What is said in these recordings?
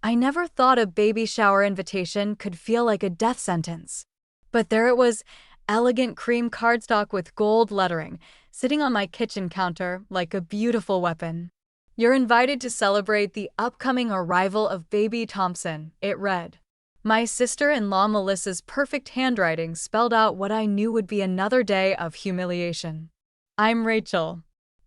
I never thought a baby shower invitation could feel like a death sentence. But there it was, elegant cream cardstock with gold lettering, sitting on my kitchen counter like a beautiful weapon. "You're invited to celebrate the upcoming arrival of baby Thompson," it read. My sister-in-law Melissa's perfect handwriting spelled out what I knew would be another day of humiliation. I'm Rachel.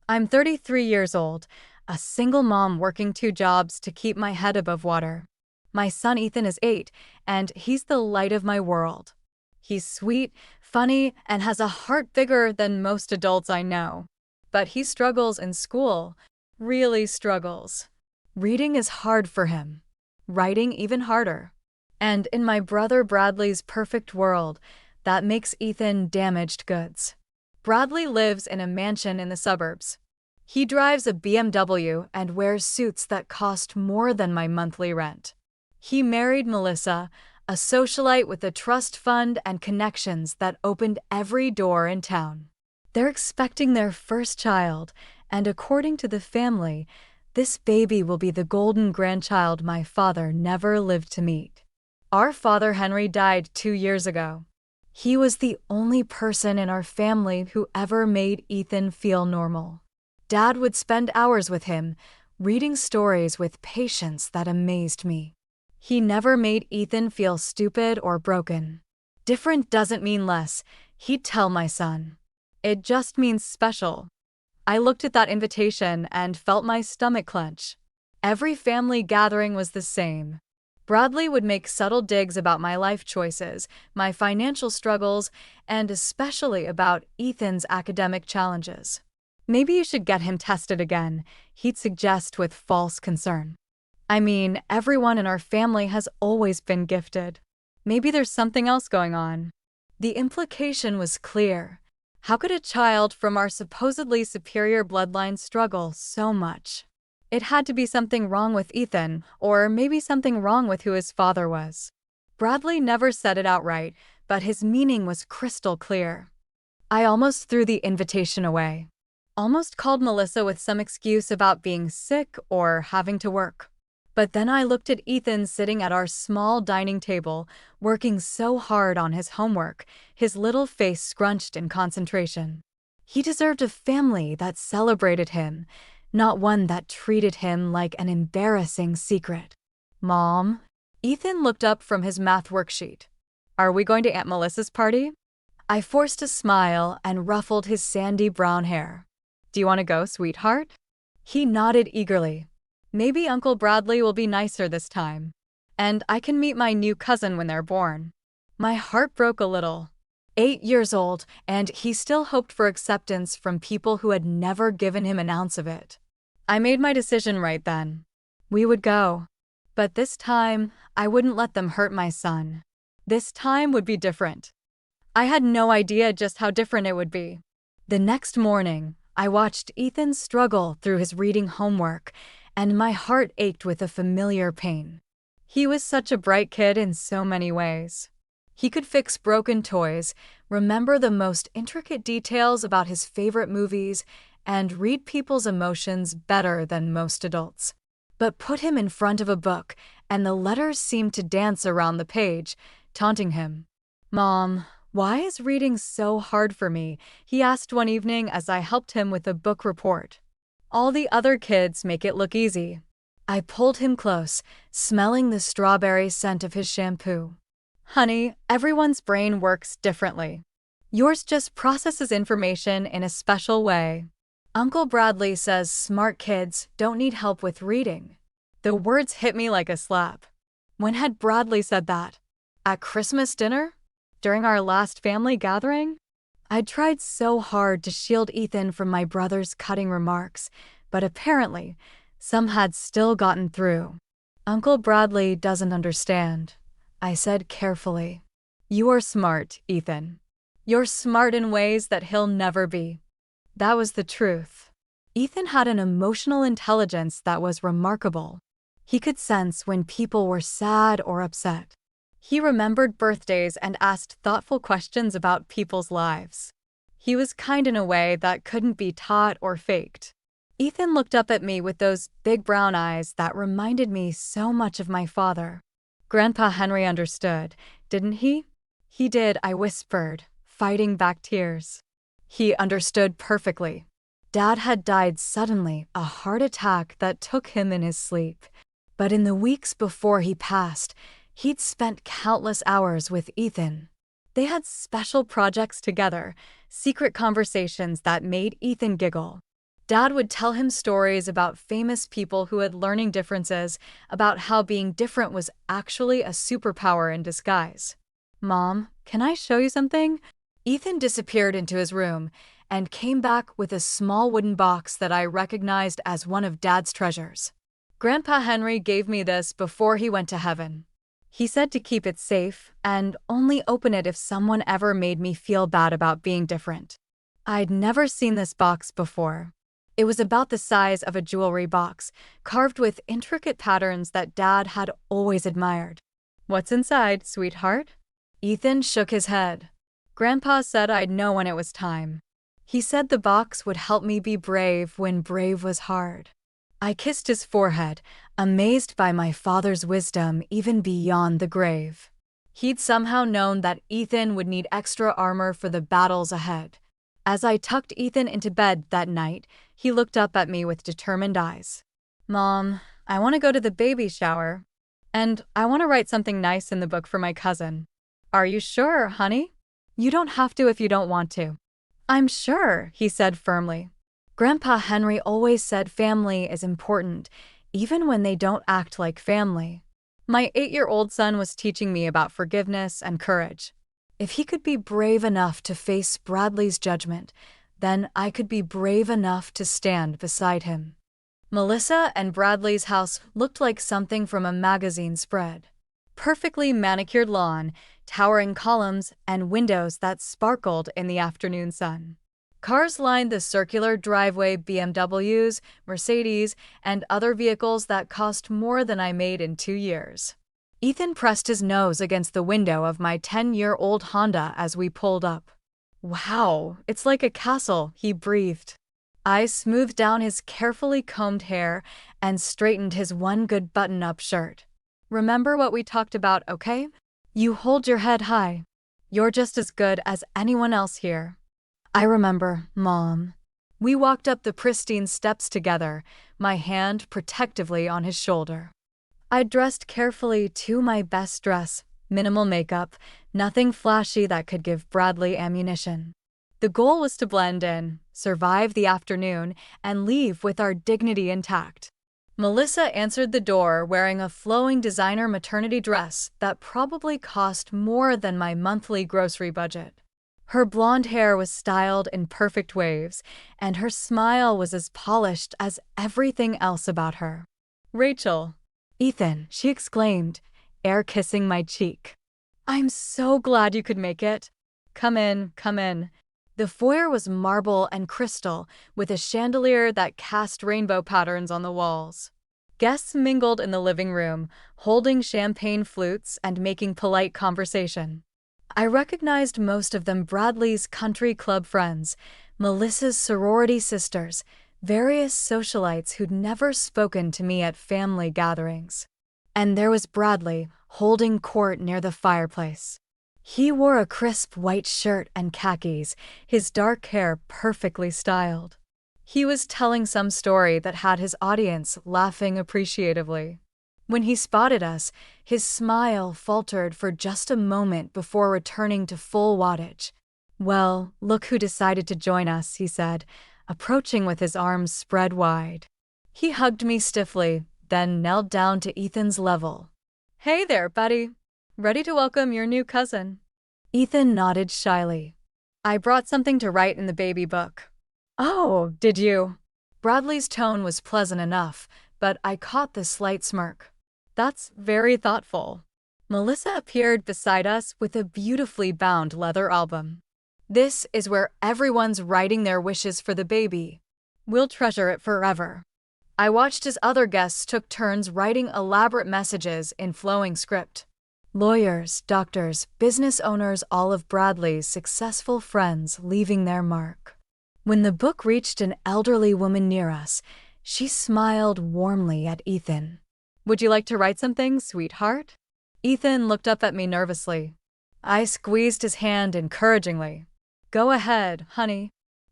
I'm 33 years old, a single mom working 2 jobs to keep my head above water. My son Ethan is 8, and he's the light of my world. He's sweet, funny, and has a heart bigger than most adults I know. But he struggles in school, really struggles. Reading is hard for him. Writing even harder. And in my brother Bradley's perfect world, that makes Ethan damaged goods. Bradley lives in a mansion in the suburbs. He drives a BMW and wears suits that cost more than my monthly rent. He married Melissa, a socialite with a trust fund and connections that opened every door in town. They're expecting their first child, and according to the family, this baby will be the golden grandchild my father never lived to meet. Our father Henry died 2 years ago. He was the only person in our family who ever made Ethan feel normal. Dad would spend hours with him, reading stories with patience that amazed me. He never made Ethan feel stupid or broken. Different doesn't mean less, he'd tell my son. It just means special. I looked at that invitation and felt my stomach clench. Every family gathering was the same. Bradley would make subtle digs about my life choices, my financial struggles, and especially about Ethan's academic challenges. "Maybe you should get him tested again," he'd suggest with false concern. I mean, everyone in our family has always been gifted. Maybe there's something else going on. The implication was clear. How could a child from our supposedly superior bloodline struggle so much? It had to be something wrong with Ethan, or maybe something wrong with who his father was. Bradley never said it outright, but his meaning was crystal clear. I almost threw the invitation away. Almost called Melissa with some excuse about being sick or having to work. But then I looked at Ethan sitting at our small dining table, working so hard on his homework, his little face scrunched in concentration. He deserved a family that celebrated him, not one that treated him like an embarrassing secret. "Mom?" Ethan looked up from his math worksheet. "Are we going to Aunt Melissa's party?" I forced a smile and ruffled his sandy brown hair. "Do you want to go, sweetheart?" He nodded eagerly. "Maybe Uncle Bradley will be nicer this time. And I can meet my new cousin when they're born." My heart broke a little. 8 years old, and he still hoped for acceptance from people who had never given him an ounce of it. I made my decision right then. We would go. But this time, I wouldn't let them hurt my son. This time would be different. I had no idea just how different it would be. The next morning, I watched Ethan struggle through his reading homework, and my heart ached with a familiar pain. He was such a bright kid in so many ways. He could fix broken toys, remember the most intricate details about his favorite movies, and read people's emotions better than most adults. But put him in front of a book, and the letters seemed to dance around the page, taunting him. "Mom, why is reading so hard for me?" he asked one evening as I helped him with a book report. "All the other kids make it look easy." I pulled him close, smelling the strawberry scent of his shampoo. "Honey, everyone's brain works differently. Yours just processes information in a special way. Uncle Bradley says smart kids don't need help with reading." The words hit me like a slap. When had Bradley said that? At Christmas dinner? During our last family gathering? I'd tried so hard to shield Ethan from my brother's cutting remarks, but apparently, some had still gotten through. "Uncle Bradley doesn't understand," I said carefully. "You are smart, Ethan. You're smart in ways that he'll never be." That was the truth. Ethan had an emotional intelligence that was remarkable. He could sense when people were sad or upset. He remembered birthdays and asked thoughtful questions about people's lives. He was kind in a way that couldn't be taught or faked. Ethan looked up at me with those big brown eyes that reminded me so much of my father. Grandpa Henry understood, didn't he? He did, I whispered, fighting back tears. He understood perfectly. Dad had died suddenly, a heart attack that took him in his sleep. But in the weeks before he passed, he'd spent countless hours with Ethan. They had special projects together, secret conversations that made Ethan giggle. Dad would tell him stories about famous people who had learning differences, about how being different was actually a superpower in disguise. Mom, can I show you something? Ethan disappeared into his room and came back with a small wooden box that I recognized as one of Dad's treasures. Grandpa Henry gave me this before he went to heaven. He said to keep it safe and only open it if someone ever made me feel bad about being different. I'd never seen this box before. It was about the size of a jewelry box, carved with intricate patterns that Dad had always admired. What's inside, sweetheart? Ethan shook his head. Grandpa said I'd know when it was time. He said the box would help me be brave when brave was hard. I kissed his forehead, amazed by my father's wisdom even beyond the grave. He'd somehow known that Ethan would need extra armor for the battles ahead. As I tucked Ethan into bed that night, he looked up at me with determined eyes. Mom, I want to go to the baby shower. And I want to write something nice in the book for my cousin. Are you sure, honey? You don't have to if you don't want to. I'm sure, he said firmly. Grandpa Henry always said family is important, even when they don't act like family. My 8-year-old son was teaching me about forgiveness and courage. If he could be brave enough to face Bradley's judgment, then I could be brave enough to stand beside him. Melissa and Bradley's house looked like something from a magazine spread. Perfectly manicured lawn, towering columns, and windows that sparkled in the afternoon sun. Cars lined the circular driveway, BMWs, Mercedes, and other vehicles that cost more than I made in 2 years. Ethan pressed his nose against the window of my 10-year-old Honda as we pulled up. Wow, it's like a castle, he breathed. I smoothed down his carefully combed hair and straightened his one good button-up shirt. Remember what we talked about, okay? You hold your head high. You're just as good as anyone else here. I remember, Mom. We walked up the pristine steps together, my hand protectively on his shoulder. I dressed carefully to my best dress, minimal makeup, nothing flashy that could give Bradley ammunition. The goal was to blend in, survive the afternoon, and leave with our dignity intact. Melissa answered the door wearing a flowing designer maternity dress that probably cost more than my monthly grocery budget. Her blonde hair was styled in perfect waves, and her smile was as polished as everything else about her. Rachel. Ethan, she exclaimed, air kissing my cheek. I'm so glad you could make it. Come in, come in. The foyer was marble and crystal, with a chandelier that cast rainbow patterns on the walls. Guests mingled in the living room, holding champagne flutes and making polite conversation. I recognized most of them Bradley's country club friends, Melissa's sorority sisters, various socialites who'd never spoken to me at family gatherings. And there was Bradley, holding court near the fireplace. He wore a crisp white shirt and khakis, his dark hair perfectly styled. He was telling some story that had his audience laughing appreciatively. When he spotted us, his smile faltered for just a moment before returning to full wattage. Well, look who decided to join us, he said, approaching with his arms spread wide. He hugged me stiffly, then knelt down to Ethan's level. Hey there, buddy. Ready to welcome your new cousin? Ethan nodded shyly. I brought something to write in the baby book. Oh, did you? Bradley's tone was pleasant enough, but I caught the slight smirk. That's very thoughtful. Melissa appeared beside us with a beautifully bound leather album. This is where everyone's writing their wishes for the baby. We'll treasure it forever. I watched as other guests took turns writing elaborate messages in flowing script. Lawyers, doctors, business owners, all of Bradley's successful friends leaving their mark. When the book reached an elderly woman near us, she smiled warmly at Ethan. "Would you like to write something, sweetheart?" Ethan looked up at me nervously. I squeezed his hand encouragingly. "Go ahead, honey.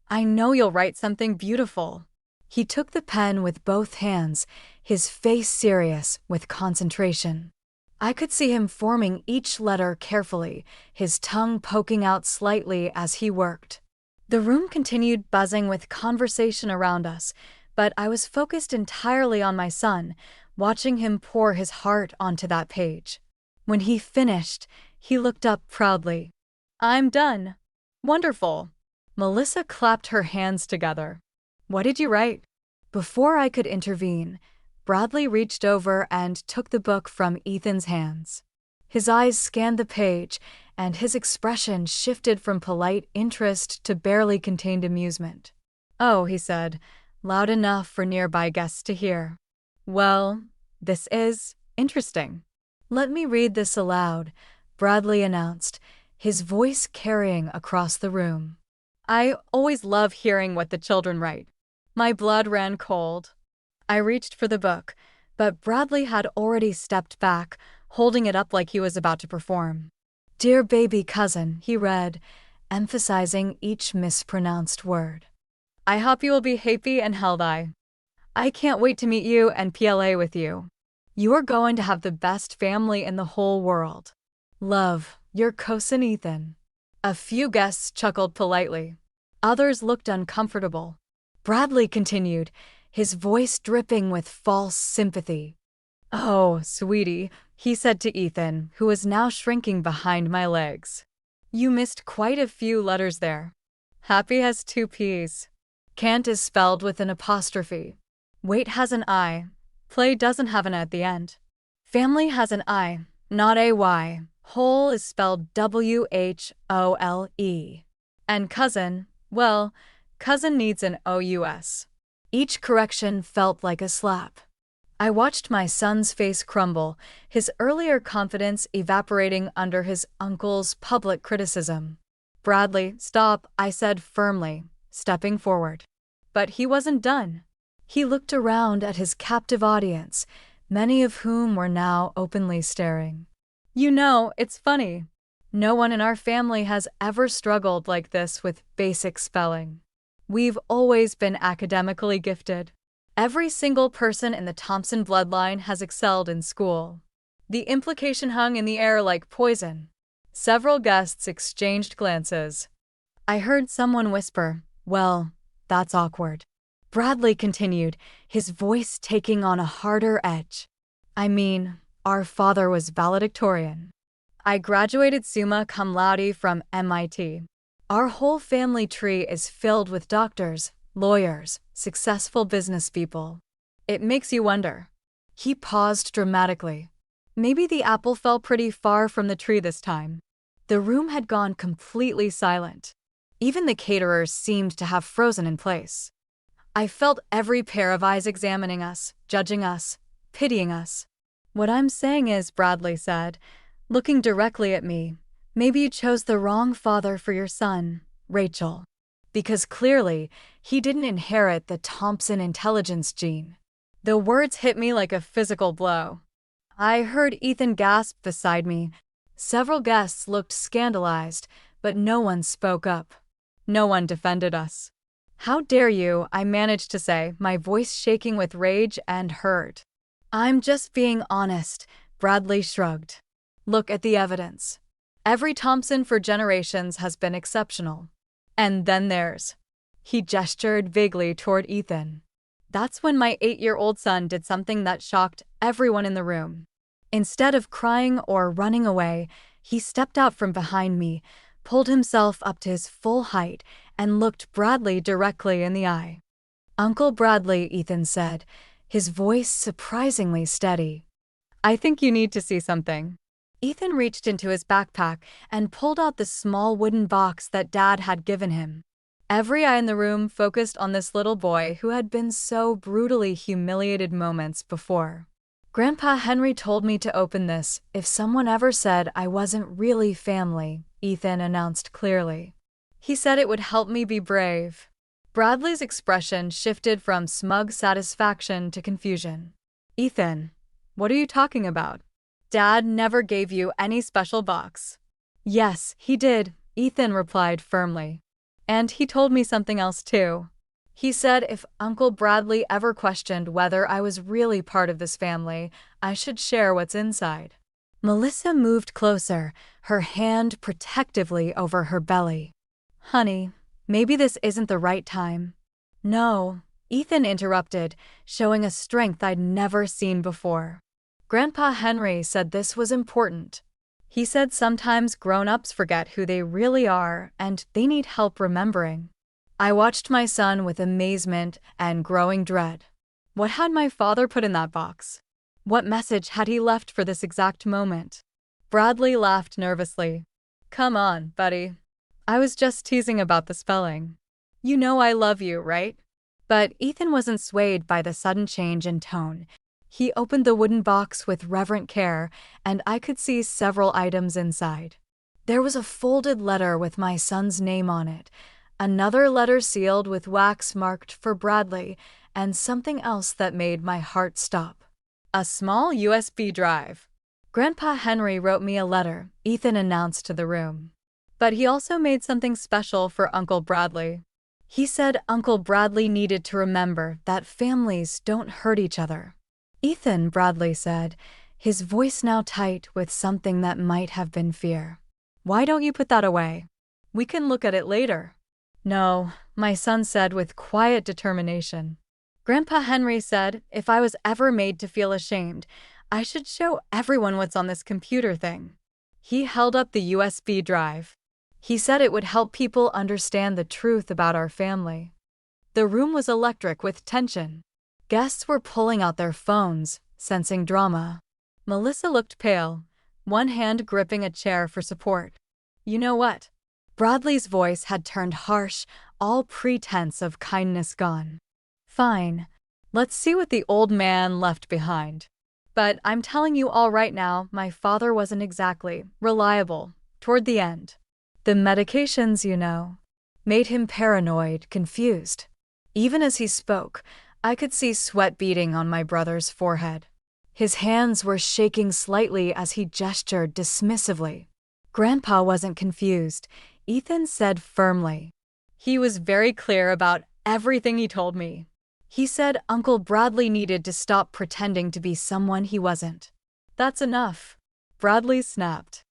I know you'll write something beautiful." He took the pen with both hands, his face serious with concentration. I could see him forming each letter carefully, his tongue poking out slightly as he worked. The room continued buzzing with conversation around us, but I was focused entirely on my son, watching him pour his heart onto that page. When he finished, he looked up proudly. "I'm done." "Wonderful." Melissa clapped her hands together. "What did you write?" Before I could intervene, Bradley reached over and took the book from Ethan's hands. His eyes scanned the page, and his expression shifted from polite interest to barely contained amusement. "Oh," he said, loud enough for nearby guests to hear. "Well, this is interesting." "Let me read this aloud," Bradley announced, his voice carrying across the room. I always love hearing what the children write. My blood ran cold. I reached for the book, but Bradley had already stepped back, holding it up like he was about to perform. "Dear baby cousin," he read, emphasizing each mispronounced word. "I hope you will be happy and healthy. I can't wait to meet you and PLA with you. You are going to have the best family in the whole world. Love, your cousin Ethan." A few guests chuckled politely. Others looked uncomfortable. Bradley continued, his voice dripping with false sympathy. "Oh, sweetie," he said to Ethan, who was now shrinking behind my legs. "You missed quite a few letters there. Happy has two P's. Can't is spelled with an apostrophe. Wait has an I. Play doesn't have an at the end. Family has an I, not a Y. Whole is spelled WHOLE. And cousin, well, cousin needs an OUS." Each correction felt like a slap. I watched my son's face crumble, his earlier confidence evaporating under his uncle's public criticism. "Bradley, stop," I said firmly, stepping forward. But he wasn't done. He looked around at his captive audience, many of whom were now openly staring. "You know, it's funny. No one in our family has ever struggled like this with basic spelling. We've always been academically gifted. Every single person in the Thompson bloodline has excelled in school." The implication hung in the air like poison. Several guests exchanged glances. I heard someone whisper, "Well, that's awkward." Bradley continued, his voice taking on a harder edge. "I mean, our father was valedictorian. I graduated summa cum laude from MIT. Our whole family tree is filled with doctors, lawyers, successful business people. It makes you wonder." He paused dramatically. Maybe the apple fell pretty far from the tree this time. The room had gone completely silent. Even the caterers seemed to have frozen in place. I felt every pair of eyes examining us, judging us, pitying us. "What I'm saying is," Bradley said, looking directly at me, "maybe you chose the wrong father for your son, Rachel. Because clearly, he didn't inherit the Thompson intelligence gene." The words hit me like a physical blow. I heard Ethan gasp beside me. Several guests looked scandalized, but no one spoke up. No one defended us. "How dare you," I managed to say, my voice shaking with rage and hurt. "I'm just being honest," Bradley shrugged. "Look at the evidence. Every Thompson for generations has been exceptional. And then there's—" He gestured vaguely toward Ethan. "That's when my 8-year-old son did something that shocked everyone in the room. Instead of crying or running away, he stepped out from behind me, pulled himself up to his full height, and looked Bradley directly in the eye. "Uncle Bradley," Ethan said, his voice surprisingly steady. "I think you need to see something." Ethan reached into his backpack and pulled out the small wooden box that Dad had given him. Every eye in the room focused on this little boy who had been so brutally humiliated moments before. "Grandpa Henry told me to open this if someone ever said I wasn't really family," Ethan announced clearly. "He said it would help me be brave." Bradley's expression shifted from smug satisfaction to confusion. Ethan, what are you talking about? Dad never gave you any special box. Yes, he did, Ethan replied firmly. And he told me something else too. He said if Uncle Bradley ever questioned whether I was really part of this family, I should share what's inside. Melissa moved closer, her hand protectively over her belly. Honey, maybe this isn't the right time. No, Ethan interrupted, showing a strength I'd never seen before. Grandpa Henry said this was important. He said sometimes grown-ups forget who they really are and they need help remembering. I watched my son with amazement and growing dread. What had my father put in that box? What message had he left for this exact moment? Bradley laughed nervously. Come on, buddy. I was just teasing about the spelling. You know I love you, right? But Ethan wasn't swayed by the sudden change in tone. He opened the wooden box with reverent care, and I could see several items inside. There was a folded letter with my son's name on it, another letter sealed with wax marked for Bradley, and something else that made my heart stop. A small USB drive. Grandpa Henry wrote me a letter, Ethan announced to the room. But he also made something special for Uncle Bradley. He said Uncle Bradley needed to remember that families don't hurt each other. Ethan, Bradley said, his voice now tight with something that might have been fear. Why don't you put that away? We can look at it later. No, my son said with quiet determination. Grandpa Henry said if I was ever made to feel ashamed, I should show everyone what's on this computer thing. He held up the USB drive. He said it would help people understand the truth about our family. The room was electric with tension. Guests were pulling out their phones, sensing drama. Melissa looked pale, one hand gripping a chair for support. You know what? Bradley's voice had turned harsh, all pretense of kindness gone. Fine. Let's see what the old man left behind. But I'm telling you all right now, my father wasn't exactly reliable toward the end. The medications, you know, made him paranoid, confused. Even as he spoke, I could see sweat beading on my brother's forehead. His hands were shaking slightly as he gestured dismissively. Grandpa wasn't confused, Ethan said firmly. He was very clear about everything he told me. He said Uncle Bradley needed to stop pretending to be someone he wasn't. That's enough. Bradley snapped.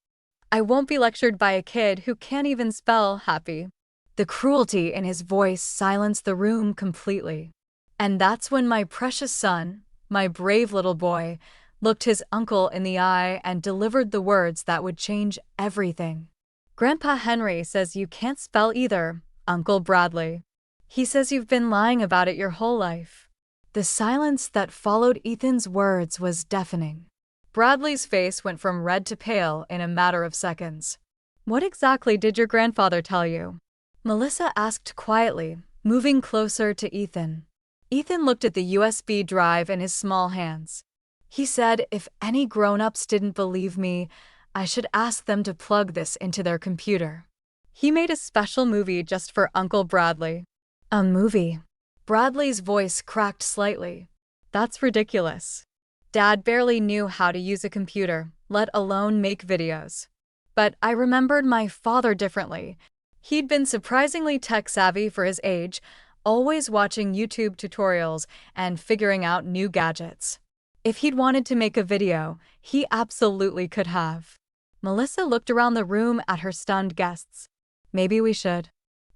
I won't be lectured by a kid who can't even spell happy. The cruelty in his voice silenced the room completely. And that's when my precious son, my brave little boy, looked his uncle in the eye and delivered the words that would change everything. Grandpa Henry says you can't spell either, Uncle Bradley. He says you've been lying about it your whole life. The silence that followed Ethan's words was deafening. Bradley's face went from red to pale in a matter of seconds. What exactly did your grandfather tell you? Melissa asked quietly, moving closer to Ethan. Ethan looked at the USB drive in his small hands. He said if any grown-ups didn't believe me, I should ask them to plug this into their computer. He made a special movie just for Uncle Bradley. A movie? Bradley's voice cracked slightly. That's ridiculous. Dad barely knew how to use a computer, let alone make videos. But I remembered my father differently. He'd been surprisingly tech-savvy for his age, always watching YouTube tutorials and figuring out new gadgets. If he'd wanted to make a video, he absolutely could have. Melissa looked around the room at her stunned guests. Maybe we should.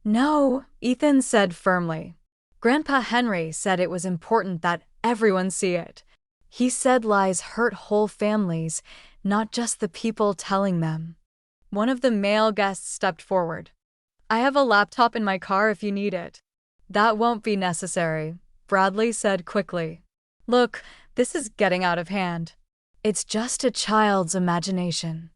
No, Ethan said firmly. Grandpa Henry said it was important that everyone see it. He said lies hurt whole families, not just the people telling them. One of the male guests stepped forward. I have a laptop in my car if you need it. That won't be necessary, Bradley said quickly. Look, this is getting out of hand. It's just a child's imagination.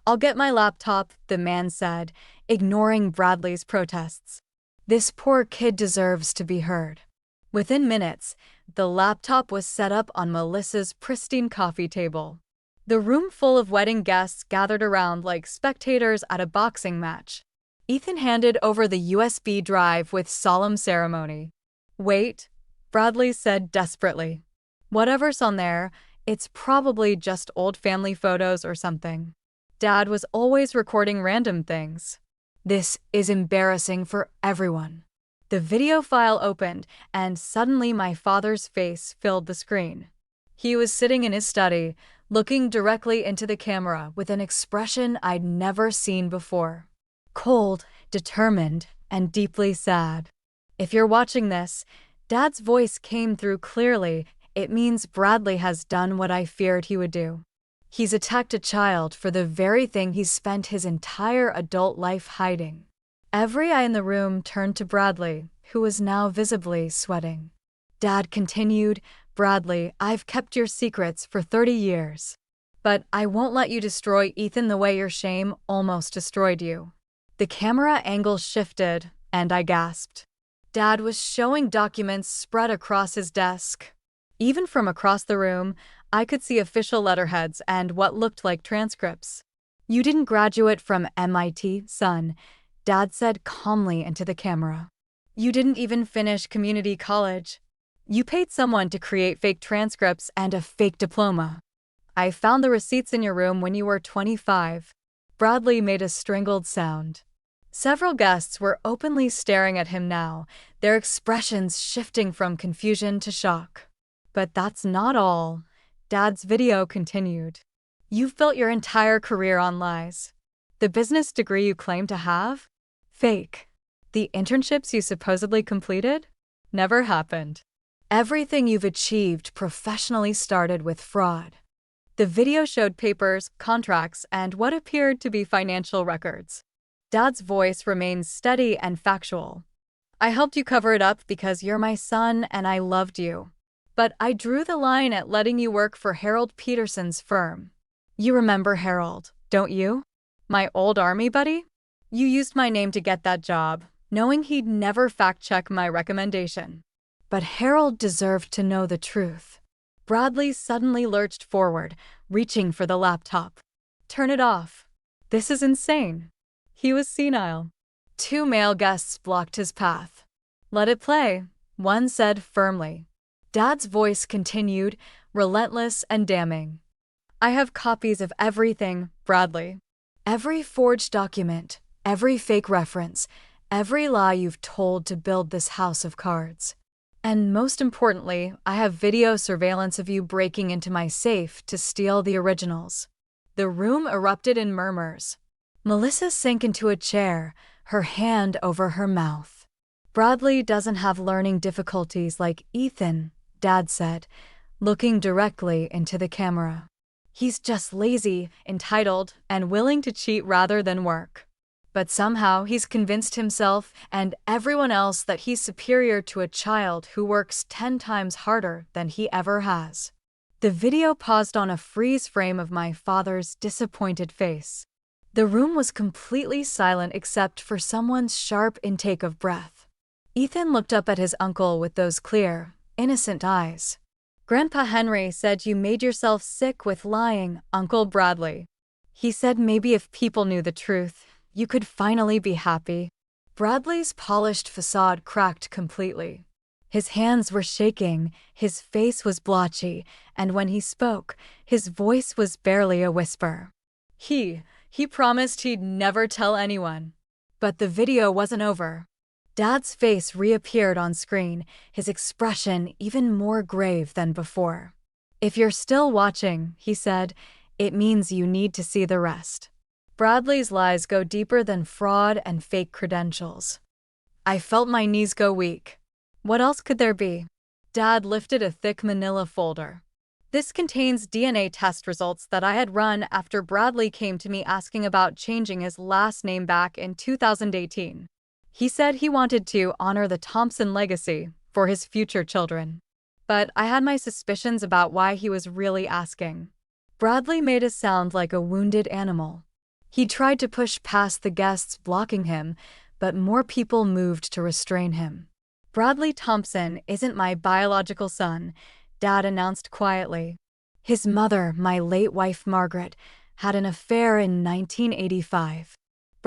I'll get my laptop, the man said, ignoring Bradley's protests. This poor kid deserves to be heard. Within minutes, the laptop was set up on Melissa's pristine coffee table. The room full of wedding guests gathered around like spectators at a boxing match. Ethan handed over the USB drive with solemn ceremony. "Wait," Bradley said desperately. "Whatever's on there, it's probably just old family photos or something. Dad was always recording random things. This is embarrassing for everyone." The video file opened, and suddenly my father's face filled the screen. He was sitting in his study, looking directly into the camera with an expression I'd never seen before. Cold, determined, and deeply sad. "If you're watching this," Dad's voice came through clearly, "it means Bradley has done what I feared he would do. He's attacked a child for the very thing he's spent his entire adult life hiding." Every eye in the room turned to Bradley, who was now visibly sweating. Dad continued, "Bradley, I've kept your secrets for 30 years. But I won't let you destroy Ethan the way your shame almost destroyed you." The camera angle shifted, and I gasped. Dad was showing documents spread across his desk. Even from across the room, I could see official letterheads and what looked like transcripts. "You didn't graduate from MIT, son," Dad said calmly into the camera. "You didn't even finish community college. You paid someone to create fake transcripts and a fake diploma. I found the receipts in your room when you were 25. Bradley made a strangled sound. Several guests were openly staring at him now, their expressions shifting from confusion to shock. But that's not all. Dad's video continued. "You've built your entire career on lies. The business degree you claim to have? Fake. The internships you supposedly completed? Never happened. Everything you've achieved professionally started with fraud." The video showed papers, contracts, and what appeared to be financial records. Dad's voice remained steady and factual. "I helped you cover it up because you're my son and I loved you. But I drew the line at letting you work for Harold Peterson's firm. You remember Harold, don't you? My old army buddy? You used my name to get that job, knowing he'd never fact-check my recommendation. But Harold deserved to know the truth." Bradley suddenly lurched forward, reaching for the laptop. "Turn it off. This is insane." He was senile. 2 male guests blocked his path. "Let it play," one said firmly. Dad's voice continued, relentless and damning. "I have copies of everything, Bradley. Every forged document, every fake reference, every lie you've told to build this house of cards. And most importantly, I have video surveillance of you breaking into my safe to steal the originals." The room erupted in murmurs. Melissa sank into a chair, her hand over her mouth. "Bradley doesn't have learning difficulties like Ethan," Dad said, looking directly into the camera. "He's just lazy, entitled, and willing to cheat rather than work. But somehow he's convinced himself and everyone else that he's superior to a child who works 10 times harder than he ever has." The video paused on a freeze frame of my father's disappointed face. The room was completely silent except for someone's sharp intake of breath. Ethan looked up at his uncle with those clear, innocent eyes. "Grandpa Henry said you made yourself sick with lying, Uncle Bradley. He said maybe if people knew the truth, you could finally be happy." Bradley's polished facade cracked completely. His hands were shaking, his face was blotchy, and when he spoke, his voice was barely a whisper. He promised he'd never tell anyone. But the video wasn't over. Dad's face reappeared on screen, his expression even more grave than before. "If you're still watching," he said, "it means you need to see the rest. Bradley's lies go deeper than fraud and fake credentials." I felt my knees go weak. What else could there be? Dad lifted a thick manila folder. "This contains DNA test results that I had run after Bradley came to me asking about changing his last name back in 2018. He said he wanted to honor the Thompson legacy for his future children. But I had my suspicions about why he was really asking." Bradley made a sound like a wounded animal. He tried to push past the guests blocking him, but more people moved to restrain him. "Bradley Thompson isn't my biological son," Dad announced quietly. "His mother, my late wife Margaret, had an affair in 1985.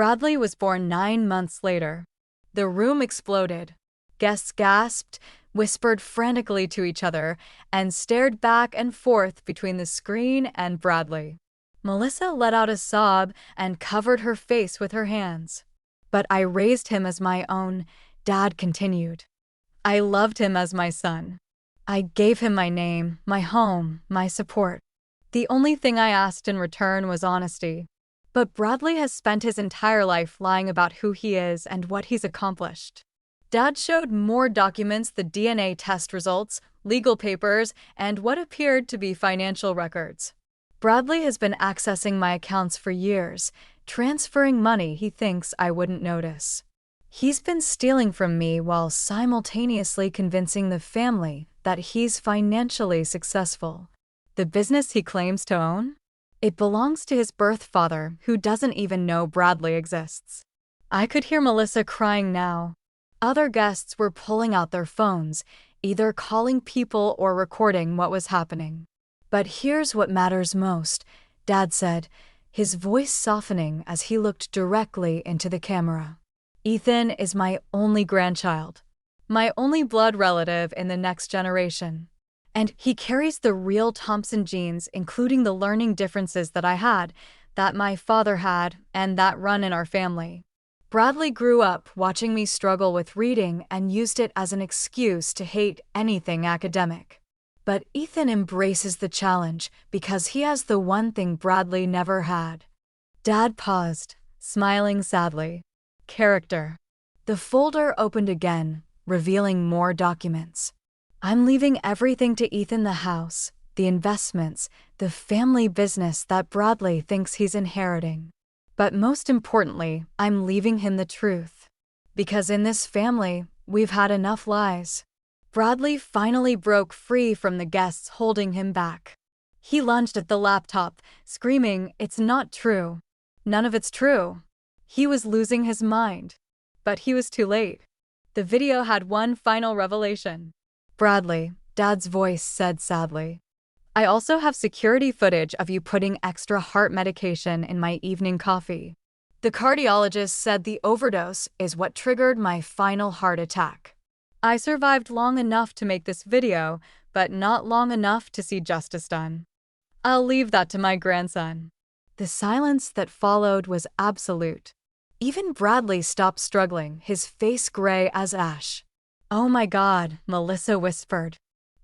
Bradley was born 9 months later. The room exploded. Guests gasped, whispered frantically to each other, and stared back and forth between the screen and Bradley. Melissa let out a sob and covered her face with her hands. "But I raised him as my own," Dad continued. "I loved him as my son. I gave him my name, my home, my support. The only thing I asked in return was honesty." But Bradley has spent his entire life lying about who he is and what he's accomplished. Dad showed more documents, the DNA test results, legal papers, and what appeared to be financial records. Bradley has been accessing my accounts for years, transferring money he thinks I wouldn't notice. He's been stealing from me while simultaneously convincing the family that he's financially successful. The business he claims to own? It belongs to his birth father, who doesn't even know Bradley exists. I could hear Melissa crying now. Other guests were pulling out their phones, either calling people or recording what was happening. "But here's what matters most," Dad said, his voice softening as he looked directly into the camera. "Ethan is my only grandchild, my only blood relative in the next generation. And he carries the real Thompson genes, including the learning differences that I had, that my father had, and that run in our family." Bradley grew up watching me struggle with reading and used it as an excuse to hate anything academic. But Ethan embraces the challenge because he has the one thing Bradley never had. Dad paused, smiling sadly. Character. The folder opened again, revealing more documents. "I'm leaving everything to Ethan: the house, the investments, the family business that Bradley thinks he's inheriting. But most importantly, I'm leaving him the truth. Because in this family, we've had enough lies." Bradley finally broke free from the guests holding him back. He lunged at the laptop, screaming, "It's not true. None of it's true." He was losing his mind. But he was too late. The video had one final revelation. "Bradley," Dad's voice said sadly, "I also have security footage of you putting extra heart medication in my evening coffee. The cardiologist said the overdose is what triggered my final heart attack. I survived long enough to make this video, but not long enough to see justice done. I'll leave that to my grandson." The silence that followed was absolute. Even Bradley stopped struggling, his face gray as ash. "Oh my God," Melissa whispered.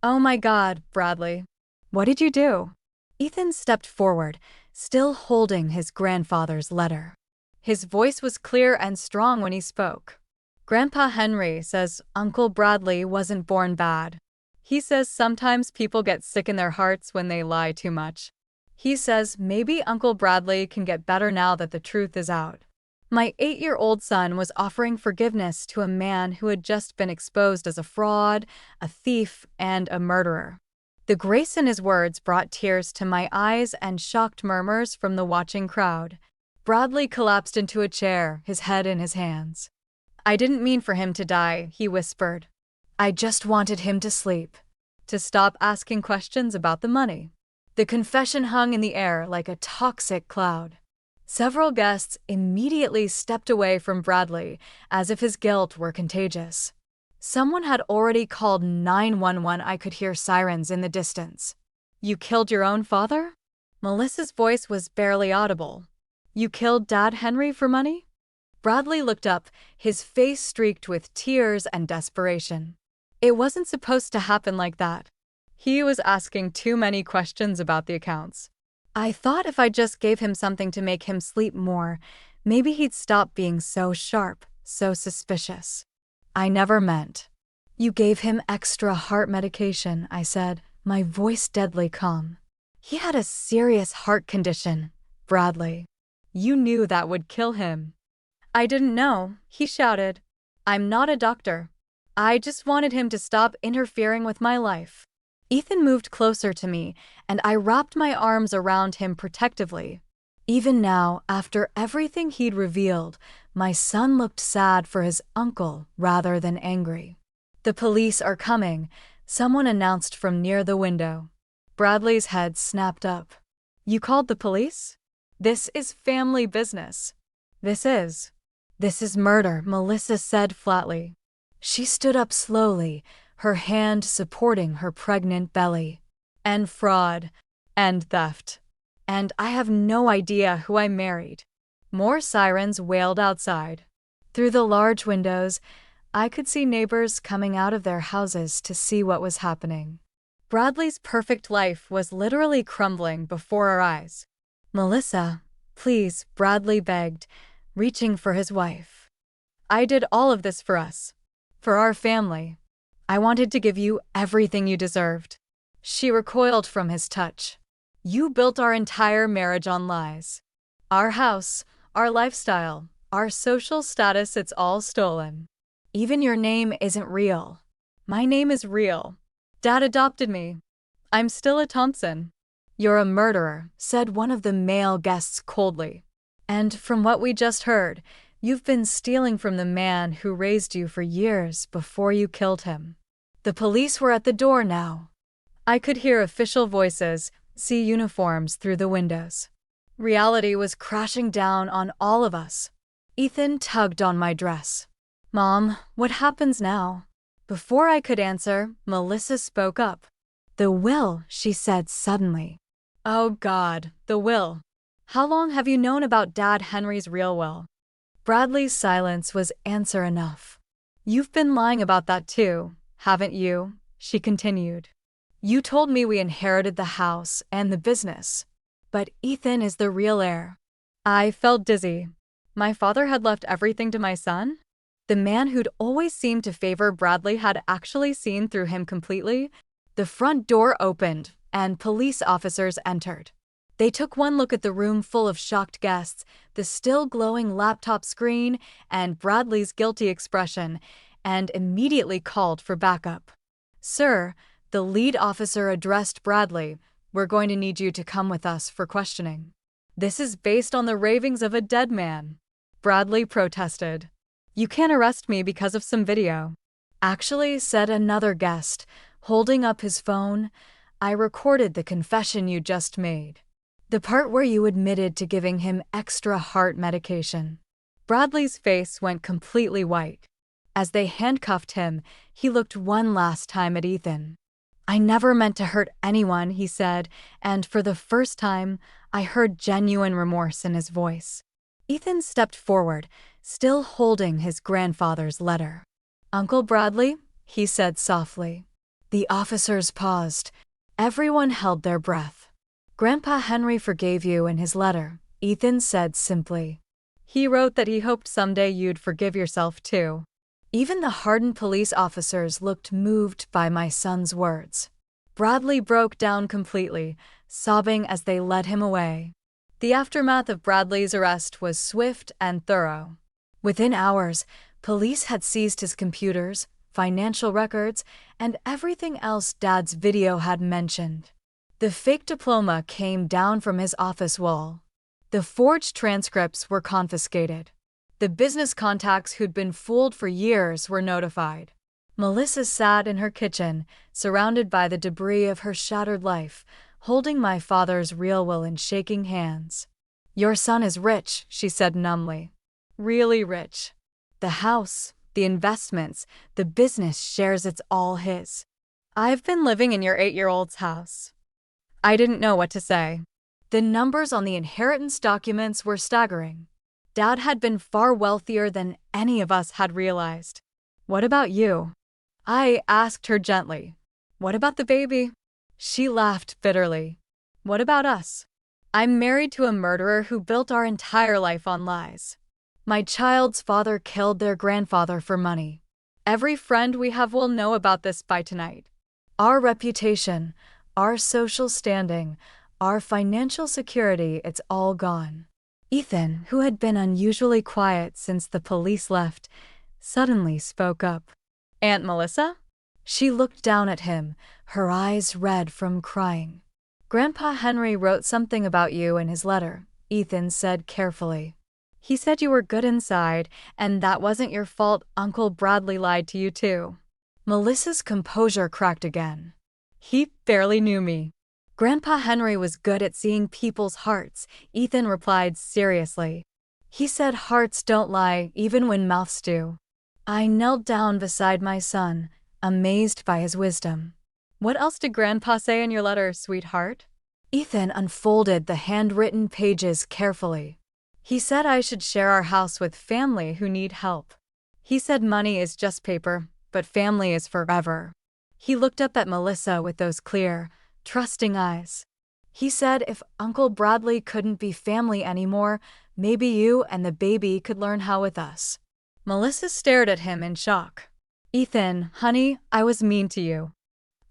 "Oh my God, Bradley. What did you do?" Ethan stepped forward, still holding his grandfather's letter. His voice was clear and strong when he spoke. "Grandpa Henry says Uncle Bradley wasn't born bad. He says sometimes people get sick in their hearts when they lie too much. He says maybe Uncle Bradley can get better now that the truth is out. My 8-year-old son was offering forgiveness to a man who had just been exposed as a fraud, a thief, and a murderer." The grace in his words brought tears to my eyes and shocked murmurs from the watching crowd. Bradley collapsed into a chair, his head in his hands. "I didn't mean for him to die," he whispered. "I just wanted him to sleep, to stop asking questions about the money." The confession hung in the air like a toxic cloud. Several guests immediately stepped away from Bradley, as if his guilt were contagious. Someone had already called 911. I could hear sirens in the distance. "You killed your own father?" Melissa's voice was barely audible. "You killed Dad Henry for money?" Bradley looked up, his face streaked with tears and desperation. "It wasn't supposed to happen like that. He was asking too many questions about the accounts. I thought if I just gave him something to make him sleep more, maybe he'd stop being so sharp, so suspicious. I never meant." "You gave him extra heart medication," I said, my voice deadly calm. "He had a serious heart condition, Bradley. You knew that would kill him." "I didn't know," he shouted. "I'm not a doctor. I just wanted him to stop interfering with my life." Ethan moved closer to me, and I wrapped my arms around him protectively. Even now, after everything he'd revealed, my son looked sad for his uncle rather than angry. "The police are coming," someone announced from near the window. Bradley's head snapped up. "You called the police? This is family business." This is. This is murder, Melissa said flatly. She stood up slowly, her hand supporting her pregnant belly. And fraud. And theft. And I have no idea who I married. More sirens wailed outside. Through the large windows, I could see neighbors coming out of their houses to see what was happening. Bradley's perfect life was literally crumbling before our eyes. Melissa, please, Bradley begged, reaching for his wife. I did all of this for us. For our family. I wanted to give you everything you deserved. She recoiled from his touch. You built our entire marriage on lies. Our house, our lifestyle, our social status, it's all stolen. Even your name isn't real. My name is real. Dad adopted me. I'm still a Thompson. You're a murderer, said one of the male guests coldly. And from what we just heard, you've been stealing from the man who raised you for years before you killed him. The police were at the door now. I could hear official voices, see uniforms through the windows. Reality was crashing down on all of us. Ethan tugged on my dress. Mom, what happens now? Before I could answer, Melissa spoke up. The will, she said suddenly. Oh God, the will. How long have you known about Dad Henry's real will? Bradley's silence was answer enough. You've been lying about that too, haven't you? She continued. You told me we inherited the house and the business. But Ethan is the real heir. I felt dizzy. My father had left everything to my son? The man who'd always seemed to favor Bradley had actually seen through him completely? The front door opened, and police officers entered. They took one look at the room full of shocked guests, the still glowing laptop screen, and Bradley's guilty expression, and immediately called for backup. Sir, the lead officer addressed Bradley, we're going to need you to come with us for questioning. This is based on the ravings of a dead man. Bradley protested. You can't arrest me because of some video. Actually, said another guest, holding up his phone, I recorded the confession you just made. The part where you admitted to giving him extra heart medication. Bradley's face went completely white. As they handcuffed him, he looked one last time at Ethan. I never meant to hurt anyone, he said, and for the first time, I heard genuine remorse in his voice. Ethan stepped forward, still holding his grandfather's letter. Uncle Bradley, he said softly. The officers paused. Everyone held their breath. Grandpa Henry forgave you in his letter, Ethan said simply. He wrote that he hoped someday you'd forgive yourself too. Even the hardened police officers looked moved by my son's words. Bradley broke down completely, sobbing as they led him away. The aftermath of Bradley's arrest was swift and thorough. Within hours, police had seized his computers, financial records, and everything else Dad's video had mentioned. The fake diploma came down from his office wall. The forged transcripts were confiscated. The business contacts who'd been fooled for years were notified. Melissa sat in her kitchen, surrounded by the debris of her shattered life, holding my father's real will in shaking hands. Your son is rich, she said numbly. Really rich. The house, the investments, the business shares, it's all his. I've been living in your 8-year-old's house. I didn't know what to say. The numbers on the inheritance documents were staggering. Dad had been far wealthier than any of us had realized. What about you? I asked her gently. What about the baby? She laughed bitterly. What about us? I'm married to a murderer who built our entire life on lies. My child's father killed their grandfather for money. Every friend we have will know about this by tonight. Our reputation, our social standing, our financial security, it's all gone. Ethan, who had been unusually quiet since the police left, suddenly spoke up. Aunt Melissa? She looked down at him, her eyes red from crying. Grandpa Henry wrote something about you in his letter, Ethan said carefully. He said you were good inside, and that wasn't your fault. Uncle Bradley lied to you too. Melissa's composure cracked again. He barely knew me. Grandpa Henry was good at seeing people's hearts, Ethan replied seriously. He said hearts don't lie, even when mouths do. I knelt down beside my son, amazed by his wisdom. What else did Grandpa say in your letter, sweetheart? Ethan unfolded the handwritten pages carefully. He said I should share our house with family who need help. He said money is just paper, but family is forever. He looked up at Melissa with those clear, trusting eyes. He said if Uncle Bradley couldn't be family anymore, maybe you and the baby could learn how with us. Melissa stared at him in shock. Ethan, honey, I was mean to you.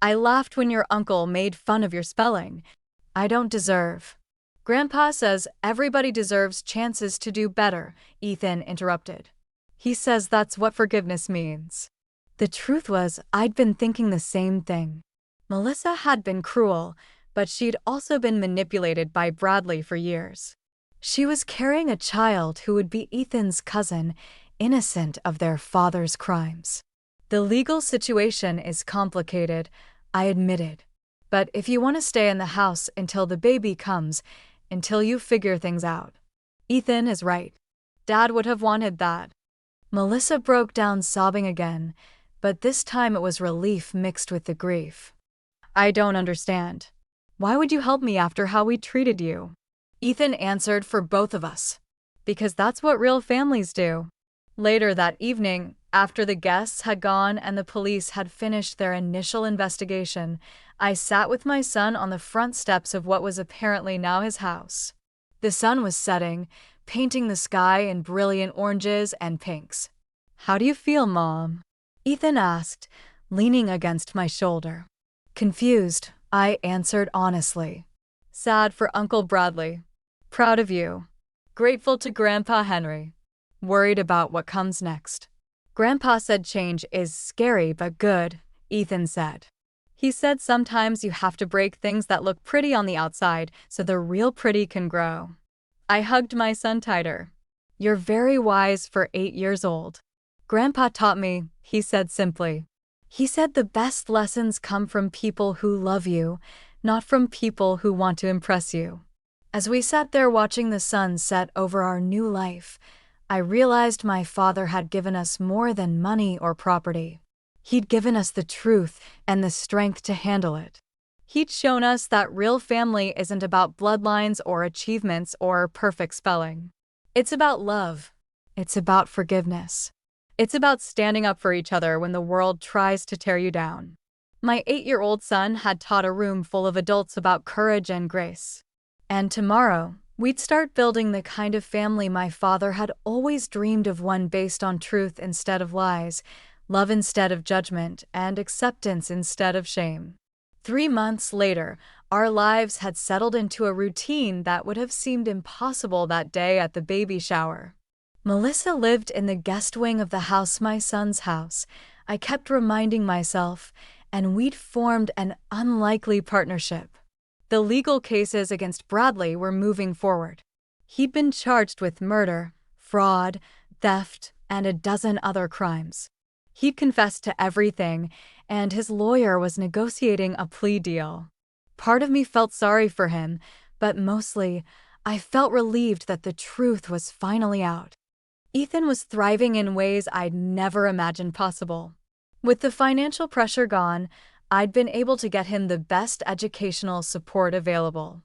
I laughed when your uncle made fun of your spelling. I don't deserve. Grandpa says everybody deserves chances to do better, Ethan interrupted. He says that's what forgiveness means. The truth was, I'd been thinking the same thing. Melissa had been cruel, but she'd also been manipulated by Bradley for years. She was carrying a child who would be Ethan's cousin, innocent of their father's crimes. The legal situation is complicated, I admitted. But if you want to stay in the house until the baby comes, until you figure things out. Ethan is right. Dad would have wanted that. Melissa broke down sobbing again, but this time it was relief mixed with the grief. I don't understand. Why would you help me after how we treated you? Ethan answered for both of us. Because that's what real families do. Later that evening, after the guests had gone and the police had finished their initial investigation, I sat with my son on the front steps of what was apparently now his house. The sun was setting, painting the sky in brilliant oranges and pinks. How do you feel, Mom? Ethan asked, leaning against my shoulder. Confused, I answered honestly. Sad for Uncle Bradley. Proud of you. Grateful to Grandpa Henry. Worried about what comes next. Grandpa said change is scary but good, Ethan said. He said sometimes you have to break things that look pretty on the outside so the real pretty can grow. I hugged my son tighter. You're very wise for 8 years old. Grandpa taught me, he said simply. He said the best lessons come from people who love you, not from people who want to impress you. As we sat there watching the sun set over our new life, I realized my father had given us more than money or property. He'd given us the truth and the strength to handle it. He'd shown us that real family isn't about bloodlines or achievements or perfect spelling. It's about love. It's about forgiveness. It's about standing up for each other when the world tries to tear you down. My 8-year-old son had taught a room full of adults about courage and grace. And tomorrow, we'd start building the kind of family my father had always dreamed of, one based on truth instead of lies, love instead of judgment, and acceptance instead of shame. 3 months later, our lives had settled into a routine that would have seemed impossible that day at the baby shower. Melissa lived in the guest wing of the house, my son's house. I kept reminding myself, and we'd formed an unlikely partnership. The legal cases against Bradley were moving forward. He'd been charged with murder, fraud, theft, and a dozen other crimes. He'd confessed to everything, and his lawyer was negotiating a plea deal. Part of me felt sorry for him, but mostly, I felt relieved that the truth was finally out. Ethan was thriving in ways I'd never imagined possible. With the financial pressure gone, I'd been able to get him the best educational support available.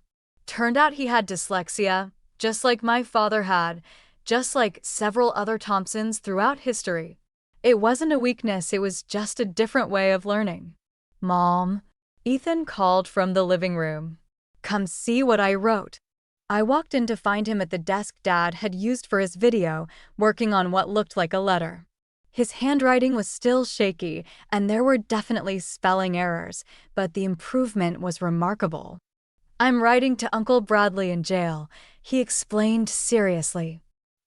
Turned out he had dyslexia, just like my father had, just like several other Thompsons throughout history. It wasn't a weakness, it was just a different way of learning. Mom, Ethan called from the living room. Come see what I wrote. I walked in to find him at the desk Dad had used for his video, working on what looked like a letter. His handwriting was still shaky, and there were definitely spelling errors, but the improvement was remarkable. I'm writing to Uncle Bradley in jail, he explained seriously.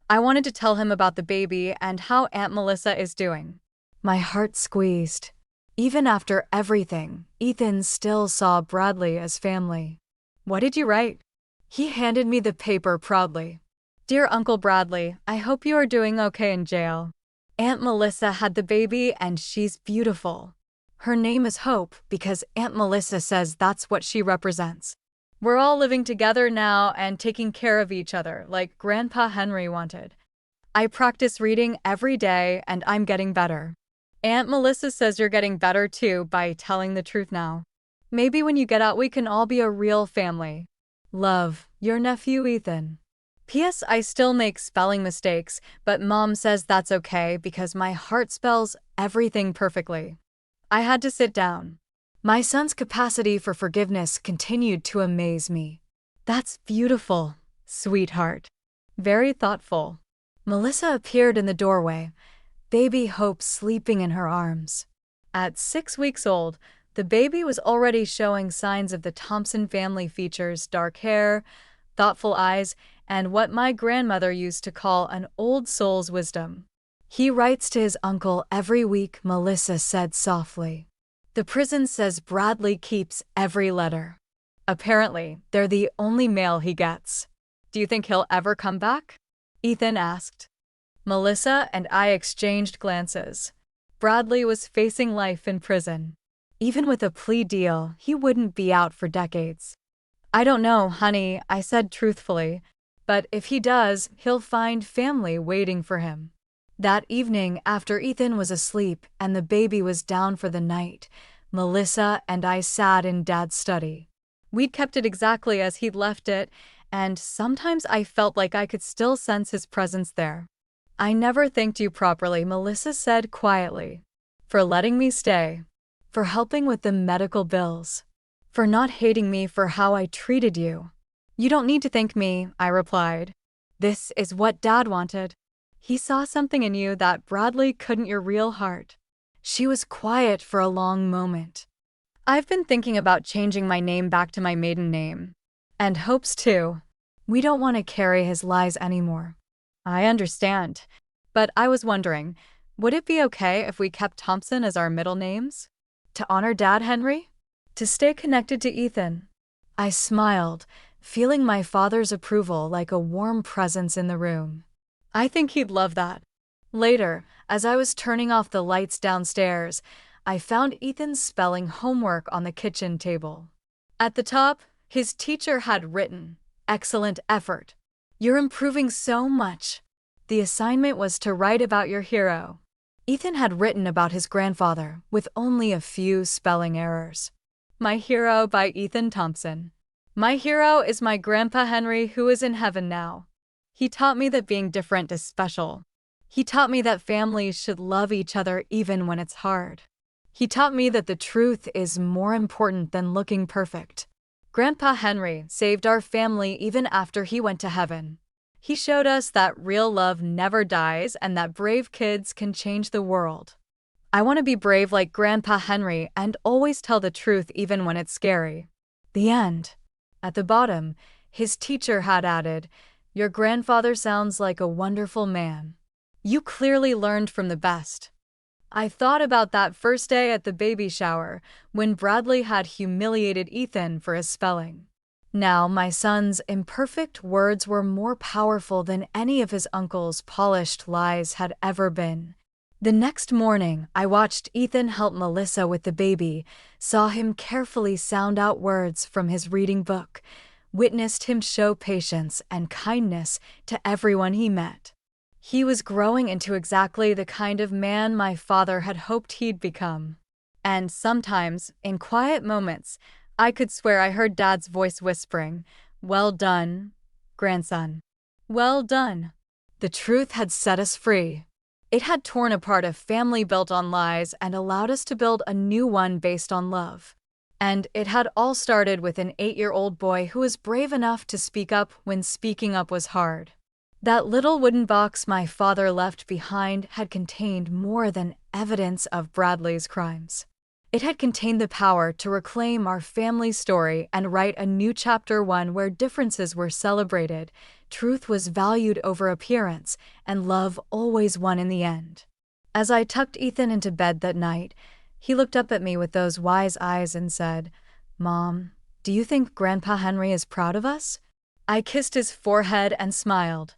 I wanted to tell him about the baby and how Aunt Melissa is doing. My heart squeezed. Even after everything, Ethan still saw Bradley as family. What did you write? He handed me the paper proudly. Dear Uncle Bradley, I hope you are doing okay in jail. Aunt Melissa had the baby and she's beautiful. Her name is Hope because Aunt Melissa says that's what she represents. We're all living together now and taking care of each other, like Grandpa Henry wanted. I practice reading every day and I'm getting better. Aunt Melissa says you're getting better too by telling the truth now. Maybe when you get out, we can all be a real family. Love, your nephew Ethan. P.S. I still make spelling mistakes, but Mom says that's okay because my heart spells everything perfectly. I had to sit down. My son's capacity for forgiveness continued to amaze me. That's beautiful, sweetheart. Very thoughtful. Melissa appeared in the doorway, baby Hope sleeping in her arms. At 6 weeks old, the baby was already showing signs of the Thompson family features: dark hair, thoughtful eyes, and what my grandmother used to call an old soul's wisdom. He writes to his uncle every week, Melissa said softly. The prison says Bradley keeps every letter. Apparently, they're the only mail he gets. Do you think he'll ever come back? Ethan asked. Melissa and I exchanged glances. Bradley was facing life in prison. Even with a plea deal, he wouldn't be out for decades. I don't know, honey, I said truthfully, but if he does, he'll find family waiting for him. That evening, after Ethan was asleep and the baby was down for the night, Melissa and I sat in Dad's study. We'd kept it exactly as he'd left it, and sometimes I felt like I could still sense his presence there. I never thanked you properly, Melissa said quietly. For letting me stay. For helping with the medical bills. For not hating me for how I treated you. You don't need to thank me, I replied. This is what Dad wanted. He saw something in you that Bradley couldn't. Your real heart. She was quiet for a long moment. I've been thinking about changing my name back to my maiden name. And Hope's too. We don't want to carry his lies anymore. I understand. But I was wondering, would it be okay if we kept Thompson as our middle names? To honor Dad, Henry? To stay connected to Ethan? I smiled, feeling my father's approval like a warm presence in the room. I think he'd love that. Later, as I was turning off the lights downstairs, I found Ethan's spelling homework on the kitchen table. At the top, his teacher had written, "Excellent effort. You're improving so much." The assignment was to write about your hero. Ethan had written about his grandfather, with only a few spelling errors. My Hero by Ethan Thompson. My hero is my Grandpa Henry, who is in heaven now. He taught me that being different is special. He taught me that families should love each other even when it's hard. He taught me that the truth is more important than looking perfect. Grandpa Henry saved our family even after he went to heaven. He showed us that real love never dies and that brave kids can change the world. I want to be brave like Grandpa Henry and always tell the truth even when it's scary. The end. At the bottom, his teacher had added, "Your grandfather sounds like a wonderful man. You clearly learned from the best." I thought about that first day at the baby shower, when Bradley had humiliated Ethan for his spelling. Now my son's imperfect words were more powerful than any of his uncle's polished lies had ever been. The next morning, I watched Ethan help Melissa with the baby, saw him carefully sound out words from his reading book, witnessed him show patience and kindness to everyone he met. He was growing into exactly the kind of man my father had hoped he'd become. And sometimes, in quiet moments, I could swear I heard Dad's voice whispering, "Well done, grandson. Well done." The truth had set us free. It had torn apart a family built on lies and allowed us to build a new one based on love. And it had all started with an 8-year-old boy who was brave enough to speak up when speaking up was hard. That little wooden box my father left behind had contained more than evidence of Bradley's crimes. It had contained the power to reclaim our family story and write a new chapter, one where differences were celebrated, truth was valued over appearance, and love always won in the end. As I tucked Ethan into bed that night, he looked up at me with those wise eyes and said, "Mom, do you think Grandpa Henry is proud of us?" I kissed his forehead and smiled.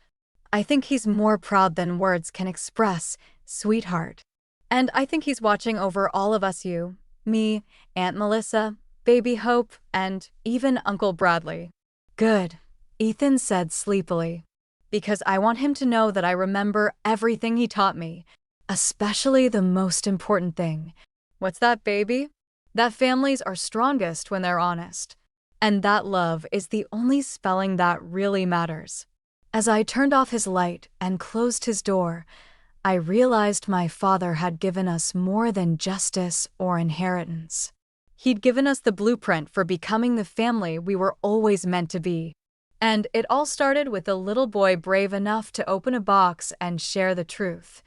"I think he's more proud than words can express, sweetheart. And I think he's watching over all of us, you, me, Aunt Melissa, Baby Hope, and even Uncle Bradley. Good, Ethan said sleepily, because I want him to know that I remember everything he taught me, especially the most important thing. What's that, baby? That families are strongest when they're honest. And that love is the only spelling that really matters. As I turned off his light and closed his door, I realized my father had given us more than justice or inheritance. He'd given us the blueprint for becoming the family we were always meant to be. And it all started with a little boy brave enough to open a box and share the truth.